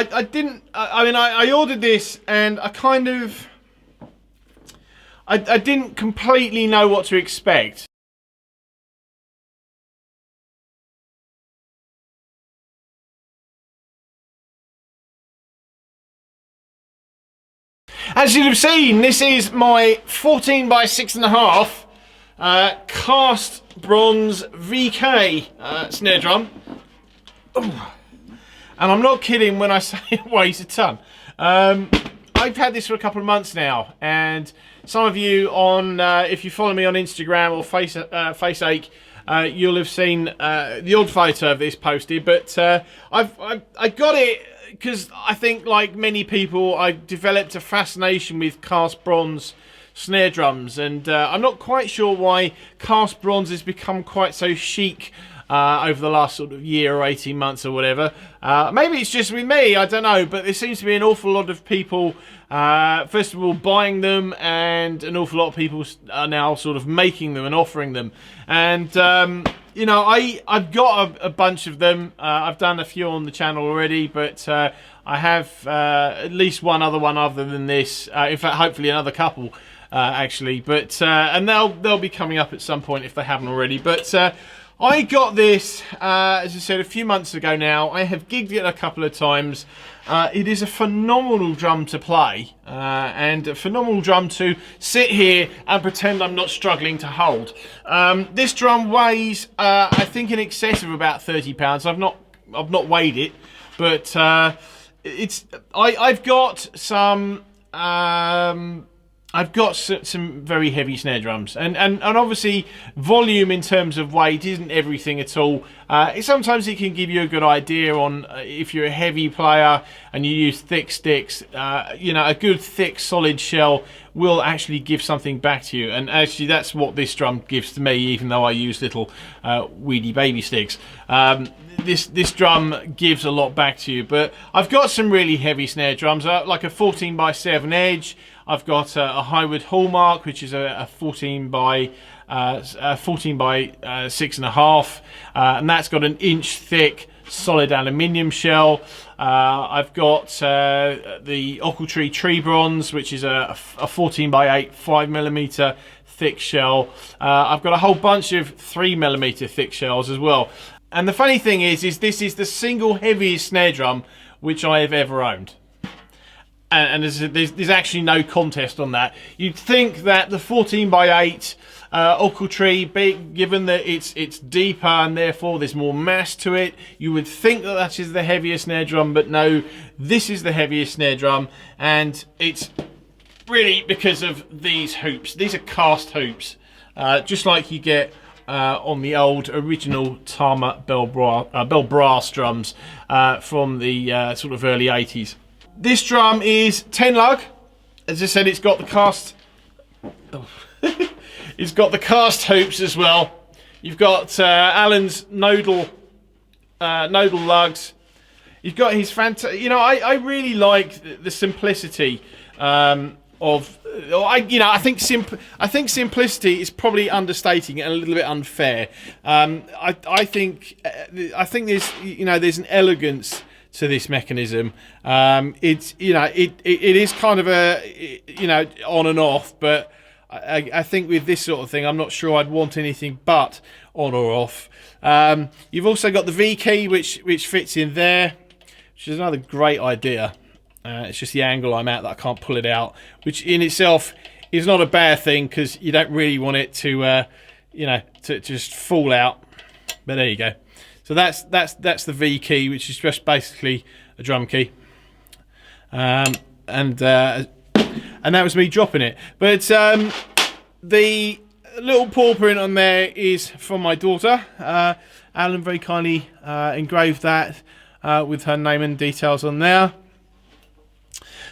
I didn't. I mean, I ordered this, and I kind of. I didn't completely know what to expect. As you've seen, this is my 14 by 6.5 cast bronze VK snare drum. Ooh. And I'm not kidding when I say it weighs a ton. I've had this for a couple of months now, and some of you on, if you follow me on Instagram or Faceache, you'll have seen the odd photo of this posted. But I got it because I think, like many people, I developed a fascination with cast bronze snare drums, and I'm not quite sure why cast bronze has become quite so chic over the last sort of year or 18 months or whatever. Maybe it's just with me, I don't know, but there seems to be an awful lot of people, first of all, buying them, and an awful lot of people are now sort of making them and offering them. And, you know, I've got a bunch of them. I've done a few on the channel already, but I have at least one other one other than this. In fact, hopefully another couple. Actually, but and they'll be coming up at some point if they haven't already. But I got this, as I said, a few months ago now. I have gigged it a couple of times. It is a phenomenal drum to play, and a phenomenal drum to sit here and pretend I'm not struggling to hold. This drum weighs, I think, in excess of about 30 pounds. I've not weighed it, but I've got some. I've got some very heavy snare drums, and obviously volume in terms of weight isn't everything at all. Sometimes it can give you a good idea on if you're a heavy player and you use thick sticks. You know, a good thick solid shell will actually give something back to you, and actually that's what this drum gives to me, even though I use little weedy baby sticks. This drum gives a lot back to you. But I've got some really heavy snare drums, like a 14 by 7 edge. I've got a Highwood Hallmark, which is a 14 by 6.5, and that's got an inch thick solid aluminium shell. I've got the Ochiltree Tree Bronze, which is a 14 by 8 5mm thick shell. I've got a whole bunch of 3mm thick shells as well. And the funny thing is this is the single heaviest snare drum which I have ever owned. And there's actually no contest on that. You'd think that the 14 by 8 Ochiltree, given that it's deeper and therefore there's more mass to it, you would think that is the heaviest snare drum, but no, this is the heaviest snare drum, and it's really because of these hoops. These are cast hoops, just like you get on the old original Tama Bell Brass drums from the sort of early 80s. This drum is 10 lug. As I said, it's got the cast. Oh. It's got the cast hoops as well. You've got Alan's nodal lugs. You've got his fantastic. You know, I really like the simplicity of. I think simplicity is probably understating it and a little bit unfair. I think there's an elegance to this mechanism. It is kind of a on and off, but I think with this sort of thing, I'm not sure I'd want anything but on or off. You've also got the V key, which fits in there, which is another great idea. It's just the angle I'm at that I can't pull it out, which in itself is not a bad thing because you don't really want it to just fall out. But there you go. So that's the V key, which is just basically a drum key, and that was me dropping it. But the little paw print on there is from my daughter. Alan very kindly engraved that with her name and details on there.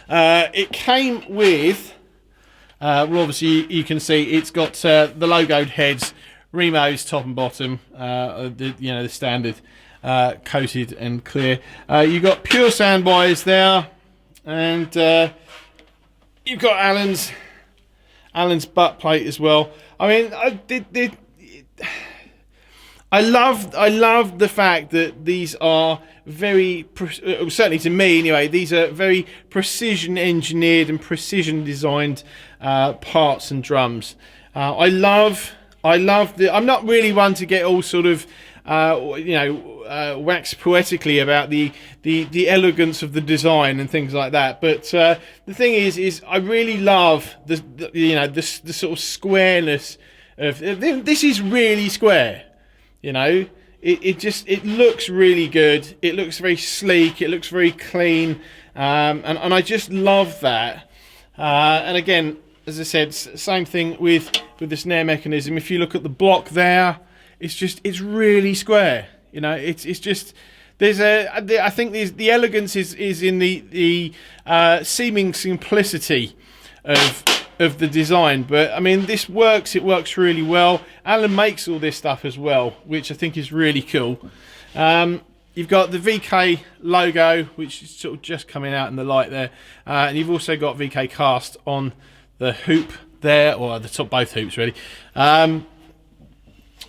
It came with, well, obviously you can see it's got the logoed heads, Remo's top and bottom, the standard coated and clear. You've got pure sand wires there, and you've got Alan's butt plate as well. I mean, I love the fact that these are very, certainly to me anyway, these are very precision engineered and precision designed parts and drums. I love the. I'm not really one to get all sort of wax poetically about the elegance of the design and things like that. But the thing is I really love the sort of squareness of this. Is really square. It looks really good. It looks very sleek. It looks very clean, and I just love that. And again, as I said, same thing with the snare mechanism. If you look at the block there, it's really square. It's just I think the elegance is in the seeming simplicity of the design. But I mean, this works. It works really well. Alan makes all this stuff as well, which I think is really cool. You've got the VK logo, which is sort of just coming out in the light there, and you've also got VK Kast on the hoop there, or the top, both hoops really. And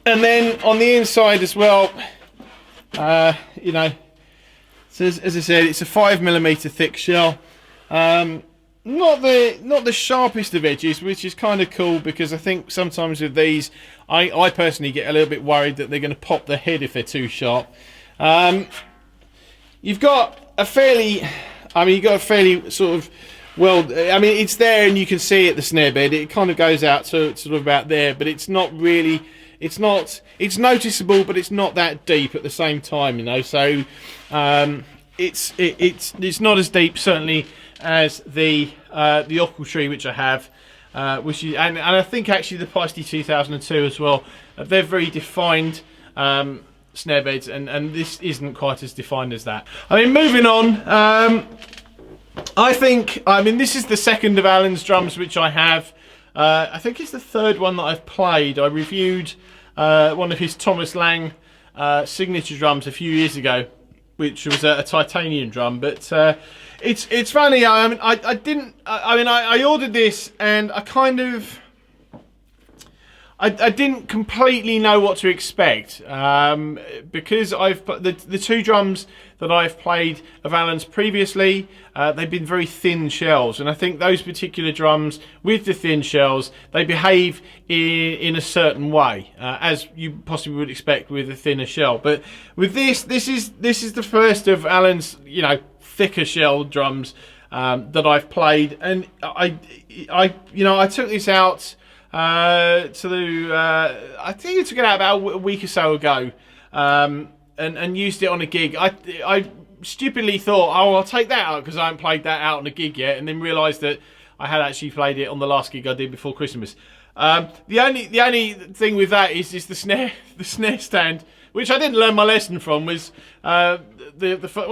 then on the inside as well, so as I said, it's a 5mm thick shell. Not the sharpest of edges, which is kind of cool, because I think sometimes with these, I personally get a little bit worried that they're going to pop the head if they're too sharp. You've got a fairly sort of, well, I mean, it's there and you can see it, the snare bed. It kind of goes out to sort of about there, but it's not really, it's noticeable, but it's not that deep at the same time, So it's not as deep, certainly, as the Ochiltree, which I have, which is, and I think actually the Peisty 2002 as well. They're very defined snare beds, and this isn't quite as defined as that. I mean, moving on. I mean, this is the second of Alan's drums which I have. I think it's the third one that I've played. I reviewed one of his Thomas Lang signature drums a few years ago, which was a titanium drum. But it's funny. I mean, I ordered this and I didn't completely know what to expect, because the two drums that I've played of Alan's previously, they've been very thin shells, and I think those particular drums with the thin shells, they behave in a certain way, as you possibly would expect with a thinner shell. But with this is the first of Alan's thicker shell drums that I've played, and I took this out. I think I took it out about a week or so ago, and used it on a gig. I stupidly thought, oh, I'll take that out because I haven't played that out on a gig yet, and then realised that I had actually played it on the last gig I did before Christmas. The only thing with that is the snare stand, which I didn't learn my lesson from, was when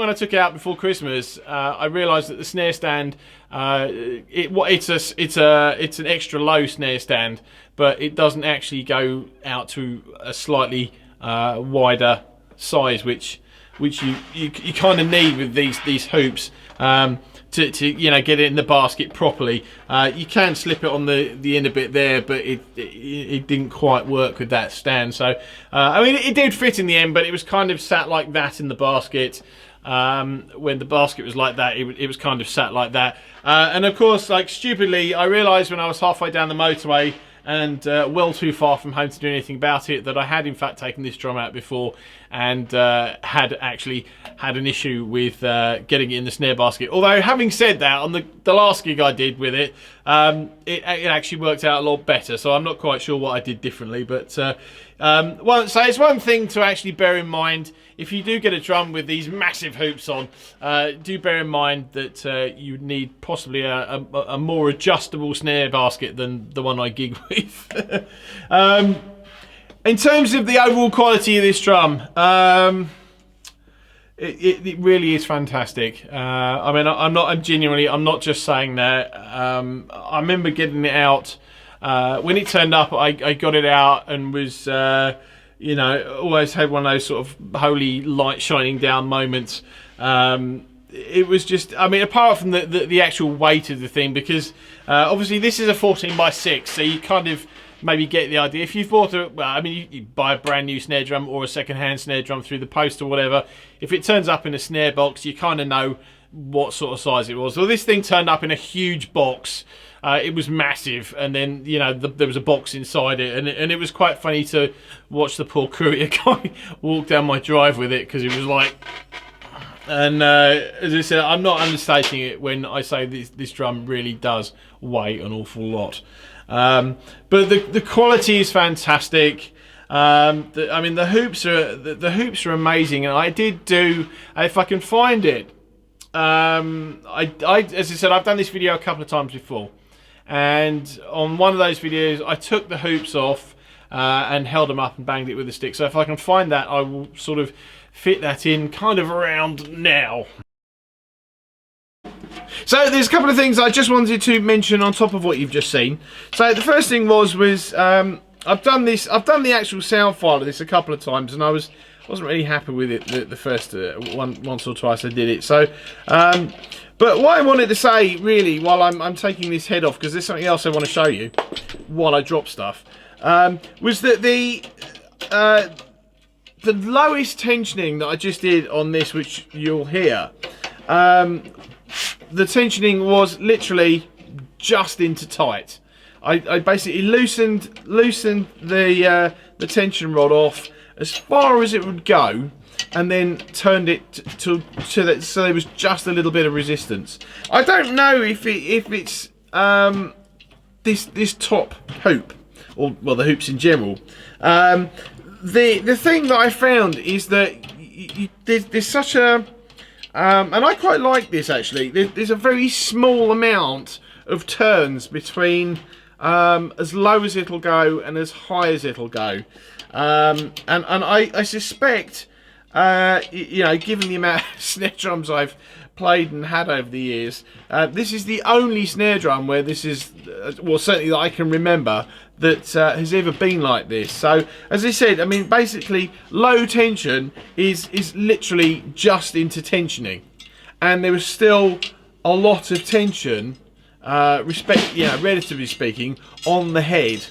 I took it out before Christmas, I realised that the snare stand, it's an extra low snare stand, but it doesn't actually go out to a slightly wider size, which you kind of need with these hoops. To get it in the basket properly. You can slip it on the end a bit there, but it didn't quite work with that stand. So I mean, it did fit in the end, but it was kind of sat like that in the basket. When the basket was like that, it was kind of sat like that. And of course, like stupidly, I realised when I was halfway down the motorway and well too far from home to do anything about it, that I had in fact taken this drum out before and had actually had an issue with getting it in the snare basket. Although, having said that, on the last gig I did with it, it actually worked out a lot better, so I'm not quite sure what I did differently. But so it's one thing to actually bear in mind. If you do get a drum with these massive hoops on, do bear in mind that you need possibly a more adjustable snare basket than the one I gig with. In terms of the overall quality of this drum, it really is fantastic. I mean, I'm not just saying that. I remember getting it out when it turned up. I got it out and was always had one of those sort of holy light shining down moments. It was just, I mean, apart from the actual weight of the thing, because obviously this is a 14x6, so you kind of maybe get the idea. If you've bought you buy a brand new snare drum or a second-hand snare drum through the post or whatever, if it turns up in a snare box, you kind of know what sort of size it was. Well, this thing turned up in a huge box. It was massive, and then there was a box inside it, and it was quite funny to watch the poor courier guy walk down my drive with it, because it was like. And as I said, I'm not understating it when I say this drum really does weigh an awful lot. But the quality is fantastic. The hoops are amazing, and I did do, if I can find it. As I said, I've done this video a couple of times before, and on one of those videos, I took the hoops off and held them up and banged it with a stick. So if I can find that, I will sort of fit that in kind of around now. So there's a couple of things I just wanted to mention on top of what you've just seen. So the first thing was I've done the actual sound file of this a couple of times, and I wasn't really happy with it the first once or twice I did it. So but what I wanted to say really while I'm taking this head off, because there's something else I want to show you while I drop stuff, was that the lowest tensioning that I just did on this, which you'll hear, the tensioning was literally just into tight. I basically loosened the tension rod off as far as it would go, and then turned it so there was just a little bit of resistance. I don't know if it's this top hoop, or well, the hoops in general. The thing that I found is that there's such a and I quite like this actually. There's a very small amount of turns between as low as it'll go and as high as it'll go, and I suspect, given the amount of snare drums I've played and had over the years, this is the only snare drum where this is, well, certainly that I can remember, that has ever been like this. So as I said, I mean, basically low tension is literally just into tensioning, and there was still a lot of tension, relatively speaking, on the head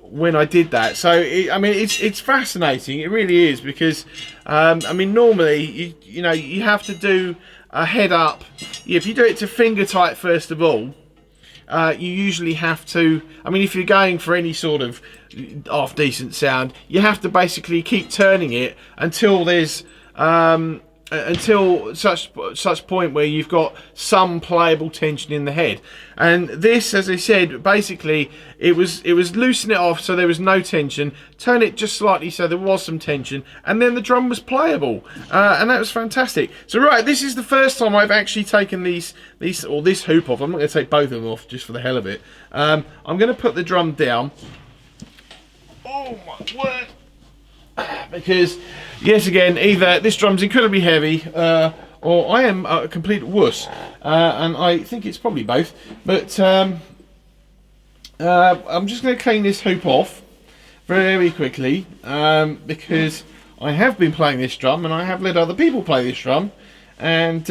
when I did that. So it's fascinating, it really is, because normally you have to do a head up. If you do it to finger tight first of all, you usually have to, if you're going for any sort of half decent sound, you have to basically keep turning it until there's until such point where you've got some playable tension in the head. And this, as I said, basically it was loosen it off so there was no tension, turn it just slightly so there was some tension, and then the drum was playable, and that was fantastic. So right, this is the first time I've actually taken this hoop off. I'm not going to take both of them off just for the hell of it. I'm going to put the drum down. Oh my word! Because yet again, either this drum's incredibly heavy, or I am a complete wuss, and I think it's probably both. But I'm just going to clean this hoop off very quickly, because I have been playing this drum and I have let other people play this drum, and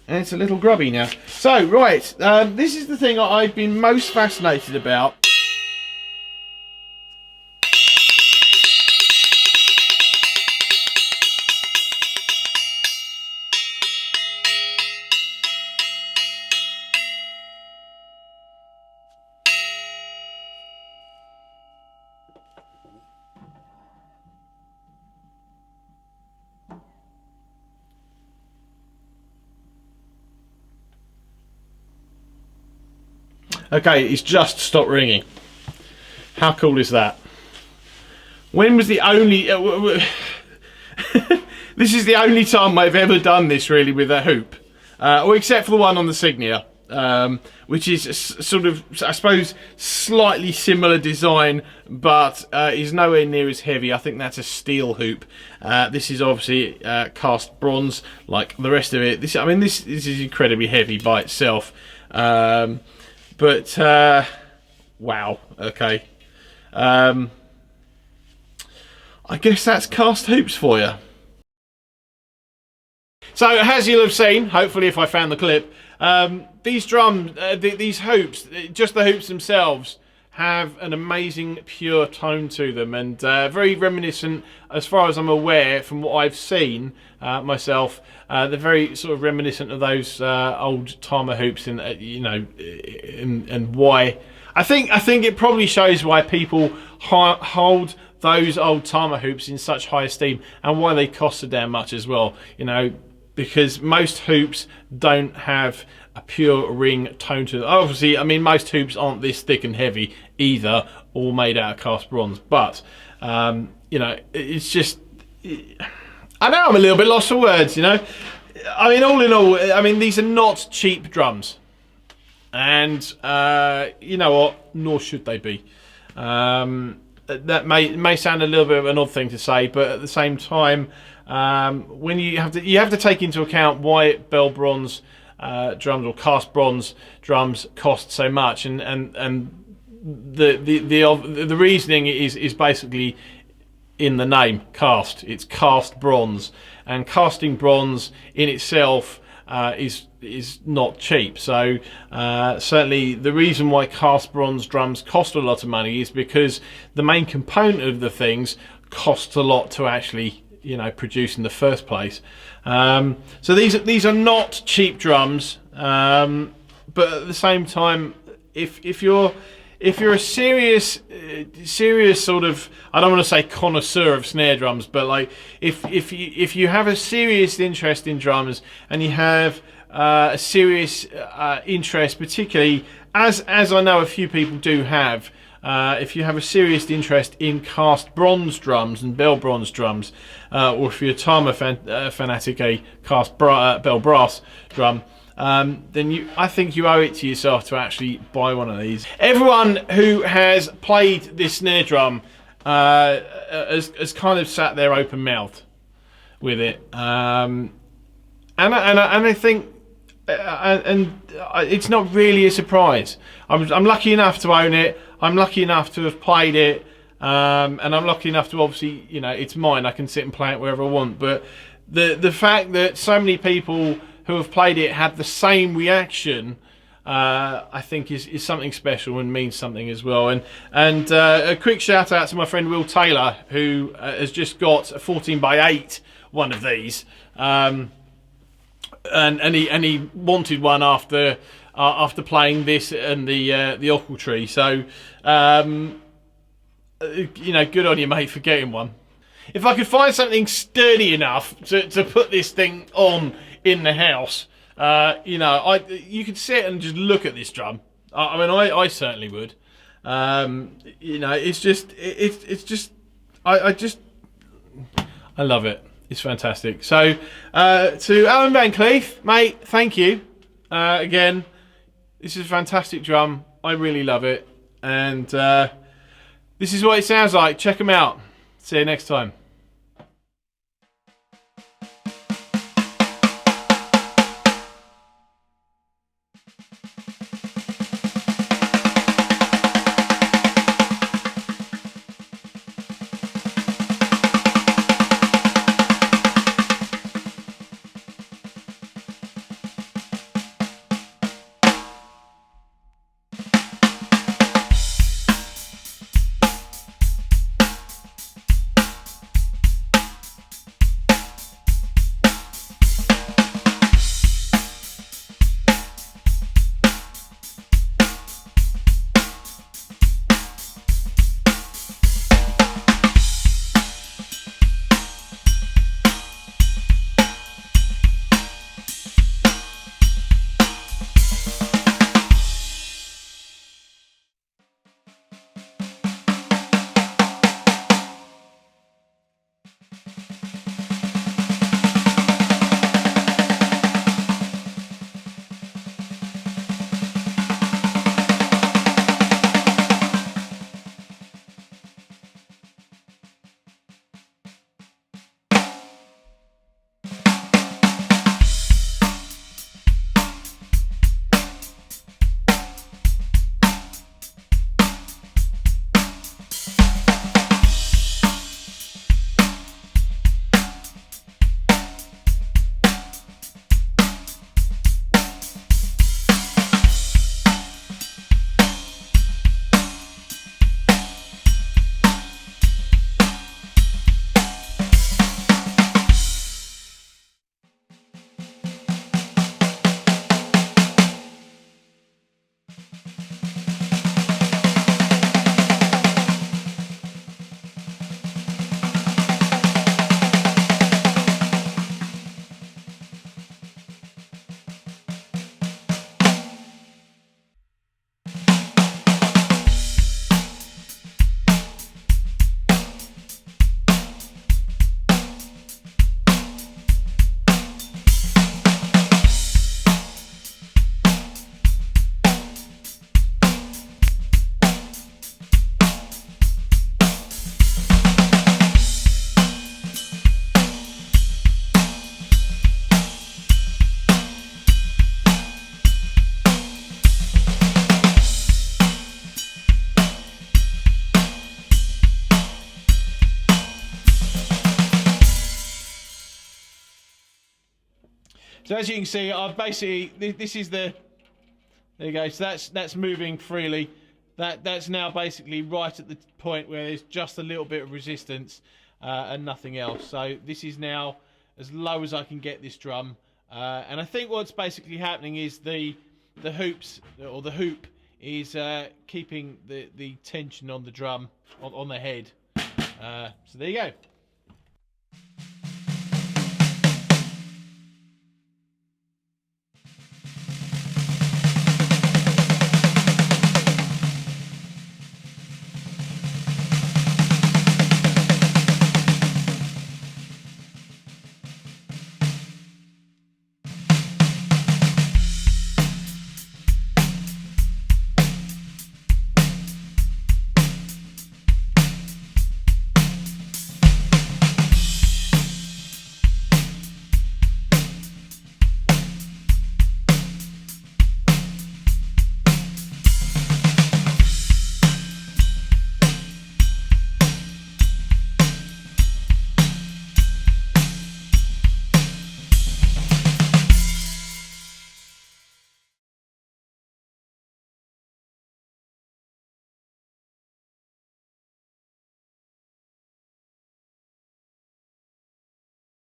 it's a little grubby now. So right, this is the thing I've been most fascinated about. Okay, it's just stopped ringing. How cool is that? When was the only... this is the only time I've ever done this really with a hoop. Or except for the one on the Signia, which is sort of, I suppose, slightly similar design, but is nowhere near as heavy. I think that's a steel hoop. This is obviously cast bronze, like the rest of it. This is incredibly heavy by itself. But wow, okay. I guess that's Kast hoops for you. So as you'll have seen, hopefully if I found the clip, these drums, these hoops, just the hoops themselves, have an amazing pure tone to them, and very reminiscent, as far as I'm aware, from what I've seen myself. They're very sort of reminiscent of those old Tama hoops, and and why. I think it probably shows why people hold those old Tama hoops in such high esteem, and why they cost so damn much as well. Because most hoops don't have a pure ring tone to them. Obviously, I mean, most hoops aren't this thick and heavy either, all made out of cast bronze. But it's just, I know I'm a little bit lost for words. I mean, all in all, I mean, these are not cheap drums, and you know what? Nor should they be. That may sound a little bit of an odd thing to say, but at the same time, when you have to take into account why bell bronze drums or cast bronze drums cost so much, and the reasoning is basically in the name cast. It's cast bronze, and casting bronze in itself is not cheap. So certainly the reason why cast bronze drums cost a lot of money is because the main component of the things costs a lot to actually produce in the first place. So these are not cheap drums, but at the same time, if you're a serious sort of, I don't want to say connoisseur of snare drums, but like if you have a serious interest in drums, and you have a serious interest, particularly as I know a few people do have, if you have a serious interest in cast bronze drums and bell bronze drums, or if you're a Tama fanatic, a cast bell brass drum, then I think you owe it to yourself to actually buy one of these. Everyone who has played this snare drum has kind of sat there open mouthed with it, and I think. And it's not really a surprise. I'm lucky enough to own it. I'm lucky enough to have played it, and I'm lucky enough to obviously, it's mine. I can sit and play it wherever I want. But the fact that so many people who have played it had the same reaction, I think is something special and means something as well. And a quick shout out to my friend Will Taylor, who has just got a 14x8 one of these. And he wanted one after playing this and the Ockeltree. So good on you, mate, for getting one. If I could find something sturdy enough to put this thing on in the house, you could sit and just look at this drum. I mean, I certainly would. It's just I love it. It's fantastic. So, to Alan Van Cleef, mate, thank you. Again, this is a fantastic drum. I really love it. And this is what it sounds like. Check them out. See you next time. So as you can see, I've basically, this is the, there you go, so that's moving freely. That's now basically right at the point where there's just a little bit of resistance and nothing else. So this is now as low as I can get this drum. And I think what's basically happening is the hoops, or the hoop, is keeping the tension on the drum, on the head. So there you go.